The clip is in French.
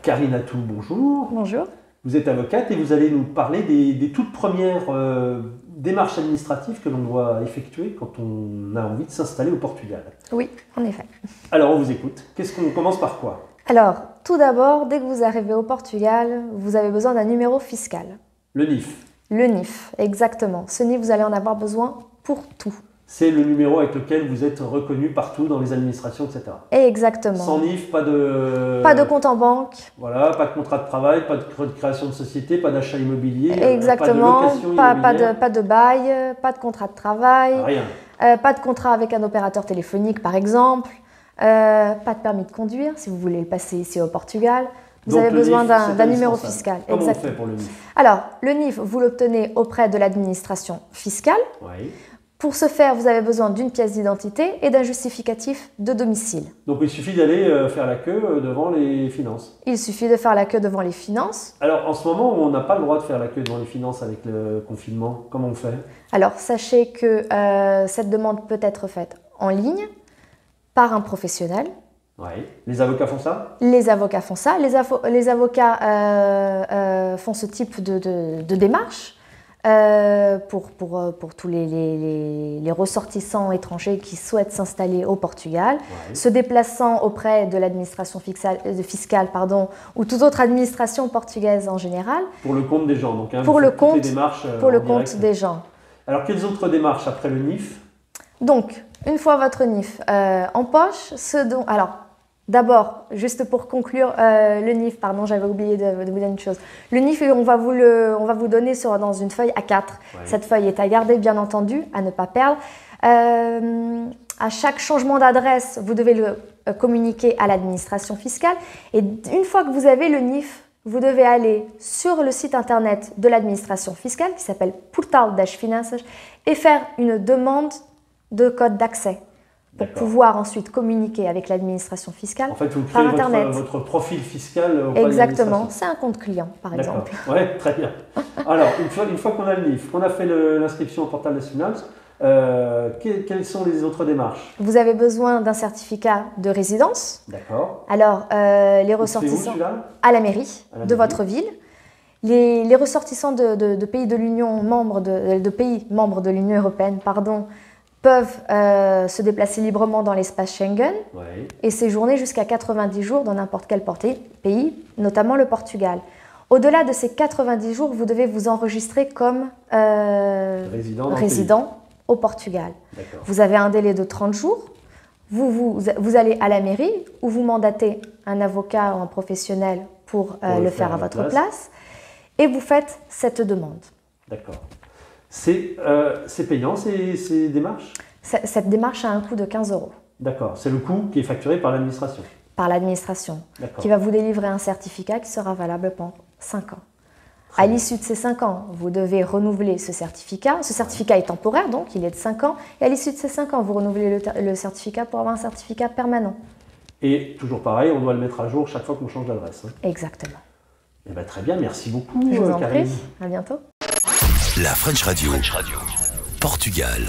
Karine Atou, bonjour. Bonjour. Vous êtes avocate et vous allez nous parler des toutes premières démarches administratives que l'on doit effectuer quand on a envie de s'installer au Portugal. Oui, en effet. Alors, on vous écoute. On commence par quoi? Alors, tout d'abord, dès que vous arrivez au Portugal, vous avez besoin d'un numéro fiscal. Le NIF. Le NIF, exactement. Ce NIF, vous allez en avoir besoin pour tout. C'est le numéro avec lequel vous êtes reconnu partout dans les administrations, etc. Exactement. Sans NIF, pas de... Pas de compte en banque. Voilà, pas de contrat de travail, pas de création de société, pas d'achat immobilier. Exactement. Pas de location immobilière. Pas de bail, pas de contrat de travail. Rien. Pas de contrat avec un opérateur téléphonique, par exemple. Pas de permis de conduire, si vous voulez le passer ici au Portugal. Vous avez besoin d'un numéro fiscal. Comment on fait pour le NIF? Alors, le NIF, vous l'obtenez auprès de l'administration fiscale. Oui. Pour ce faire, vous avez besoin d'une pièce d'identité et d'un justificatif de domicile. Donc il suffit d'aller faire la queue devant les finances. Il suffit de faire la queue devant les finances. Alors en ce moment, on n'a pas le droit de faire la queue devant les finances avec le confinement. Comment on fait? Alors sachez que cette demande peut être faite en ligne par un professionnel. Oui. Les avocats font ça? Les avocats font ça. Les avocats font ce type de démarche. Pour tous les ressortissants étrangers qui souhaitent s'installer au Portugal, se déplaçant auprès de l'administration fiscale ou toute autre administration portugaise en général. Pour le compte des gens, donc pour le compte, pour le compte des gens. Alors quelles autres démarches après le NIF? Donc, une fois votre NIF en poche, alors, d'abord, juste pour conclure, le NIF, pardon, j'avais oublié de vous dire une chose. Le NIF, on va vous donner dans une feuille A4. Ouais. Cette feuille est à garder, bien entendu, à ne pas perdre. À chaque changement d'adresse, vous devez le communiquer à l'administration fiscale. Et une fois que vous avez le NIF, vous devez aller sur le site internet de l'administration fiscale qui s'appelle Portal das Finanças et faire une demande de code d'accès. Pour pouvoir ensuite communiquer avec l'administration fiscale. En fait, vous créez votre profil fiscal auprès de l'administration. Exactement, c'est un compte client, par exemple. Oui, très bien. Alors, une fois qu'on a le NIF, qu'on a fait l'inscription au Portal das Finanças, quelles sont les autres démarches? Vous avez besoin d'un certificat de résidence. D'accord. Alors, les ressortissants à la mairie de votre ville. Les ressortissants de pays de l'Union pays membres de l'Union européenne, peuvent se déplacer librement dans l'espace Schengen et séjourner jusqu'à 90 jours dans n'importe quel pays, notamment le Portugal. Au-delà de ces 90 jours, vous devez vous enregistrer comme résident au Portugal. Vous avez un délai de 30 jours. Vous allez à la mairie où vous mandatez un avocat ou un professionnel pour le faire à votre place et vous faites cette demande. D'accord. C'est payant ces démarches? Cette démarche a un coût de 15 €. D'accord, c'est le coût qui est facturé par l'administration? Par l'administration, qui va vous délivrer un certificat qui sera valable pendant 5 ans. À l'issue de ces 5 ans, vous devez renouveler ce certificat. Ce certificat est temporaire, donc il est de 5 ans. Et à l'issue de ces 5 ans, vous renouvelez le certificat pour avoir un certificat permanent. Et toujours pareil, on doit le mettre à jour chaque fois qu'on change d'adresse. Exactement. Eh bien, très bien, merci beaucoup. Je vous en Karine. prie, à bientôt. La French Radio. Portugal.